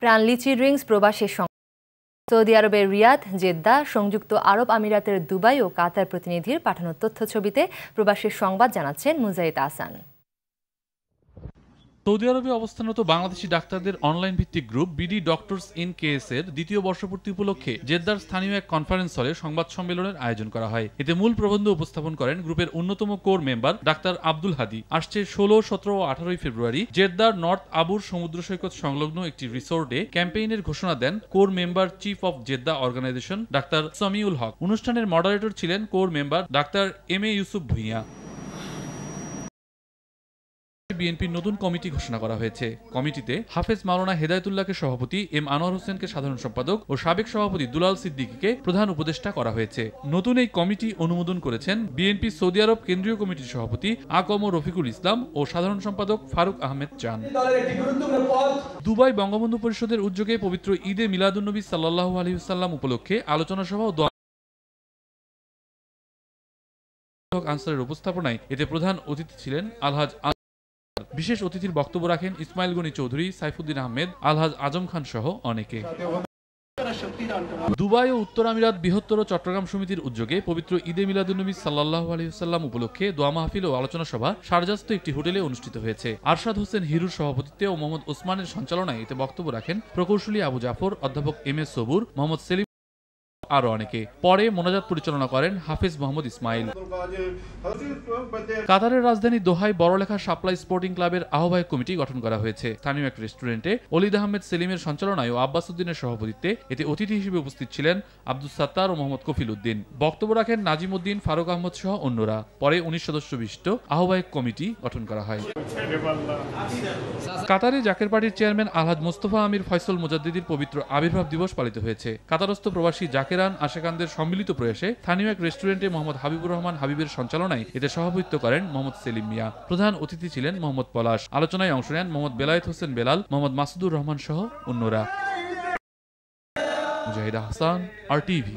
প্রাণ লিচি ড্রিঙ্কস প্রবাসের সৌদি আরবের রিয়াদ, জেদ্দা, সংযুক্ত আরব আমিরাতের দুবাই ও কাতার প্রতিনিধির পাঠানো তথ্যছবিতে প্রবাসের সংবাদ জানাচ্ছেন মুজাহিদ আহসান। সৌদি আরবে অবস্থানরত বাংলাদেশি ডাক্তারদের অনলাইন ভিত্তিক group BD doctors in KS এর দ্বিতীয় বর্ষপূর্তি উপলক্ষে জেদ্দার স্থানীয় এক কনফারেন্স হলে সংবাদ সম্মেলনের আয়োজন করা হয়। এতে মূল প্রবন্ধ উপস্থাপন করেন গ্রুপের অন্যতম কোর মেম্বার ডাক্তার আব্দুল হাদি। আসছে 16, 17 ও 18 ফেব্রুয়ারি জেদ্দার নর্থ আবুর সমুদ্র সৈকত সংলগ্ন একটি রিসোর্টে ক্যাম্পেইনের ঘোষণা দেন core member chief of Jeddah organisation doctor Samiul Haque. অনুষ্ঠানের মডারেটর ছিলেন core member doctor M A Yusuf Bhuiyan. বিএনপির নতুন কমিটি ঘোষণা করা হয়েছে। কমিটিতে হাফেজ মাওলানা হেদায়েতুল্লাহকে সভাপতি, এম আনোয়ার হোসেনকে সাধারণ সম্পাদক ও সাবেক সভাপতি দুলাল সিদ্দিকীকে প্রধান উপদেষ্টা করা হয়েছে। নতুন এই কমিটি অনুমোদন করেছেন বিএনপি সৌদি আরব কেন্দ্রীয় কমিটির সভাপতি আকম রফিকুল ইসলাম ও সাধারণ সম্পাদক ফারুক আহমেদ চান। দুবাই বঙ্গবন্ধু পরিষদের উদ্যোগে পবিত্র ঈদে মিলাদুন্নবী সাল্লাল্লাহু আলাইহি ওয়াসাল্লাম উপলক্ষে আলোচনা সভা ও আনসারের উপস্থাপনায় এতে প্রধান অতিথি ছিলেন আলহাজ। বিশেষ অতিথির বক্তব্য রাখেন ইসমাইল গনি চৌধুরী, সাইফুদ্দিন আহমেদ, আলহাজ আজম খান সহ অনেকে। দুবাই ও উত্তর আমিরাত বৃহত্তর চট্টগ্রাম সমিতির উদ্যোগে পবিত্র ঈদে মিলাদুন্নবী সাল্লাল্লাহু আলাইহি ওয়াসাল্লাম উপলক্ষে দোয়া মাহফিল ও আলোচনা সভা শারজাস্ত একটি হোটেলে অনুষ্ঠিত হয়েছে। আরশাদ হোসেন হিরুর সভাপতিত্বে ও মোহাম্মদ ওসমানের সঞ্চালনায় এতে বক্তব্য রাখেন প্রকৌশলী আবু জাফর, অধ্যাপক এম এ সবুর, মোহাম্মদ সেলিম আরো অনেকে। পরে মোনাজাত পরিচালনা করেন হাফেজ মোহাম্মদ ইসমাইল। কাতারের রাজধানী দোহায় বড়লেখা সাপ্লাই স্পোর্টিং ক্লাবের আহ্বায়ক কমিটি গঠন করা হয়েছে। স্থানীয় এক রেস্টুরেন্টে অলিদ আহমেদ সেলিমের সঞ্চালনায় ও আব্বাস উদ্দিনের সভাপতিত্বে এতে অতিথি হিসেবে উপস্থিত ছিলেন আব্দুস সাত্তার ও মোহাম্মদ কফিল উদ্দিন। বক্তব্য রাখেন নাজিম উদ্দিন, ফারুক আহমদ সহ অন্যরা। পরে 19 সদস্য বিশিষ্ট আহ্বায়ক কমিটি গঠন করা হয়। কাতারে জাকের পার্টির চেয়ারম্যান আলহাজ মোস্তফা আমির ফয়সল মুজাদ্দিদির পবিত্র আবির্ভাব দিবস পালিত হয়েছে। কাতারস্থ প্রবাসী জাকেরান আশেকানদের সম্মিলিত প্রয়াসে স্থানীয় এক রেস্টুরেন্টে মোহাম্মদ হাবিবুর রহমান হাবিবের সঞ্চালনায় এতে সভাপতিত্ব করেন মোহাম্মদ সেলিম মিয়া। প্রধান অতিথি ছিলেন মোহাম্মদ পলাশ। আলোচনায় অংশ নেন মোহাম্মদ বেলায়েত হোসেন বেলাল, মোহাম্মদ মাসুদুর রহমান সহ অন্যরা। মুজাহিদ আহসান, RTV।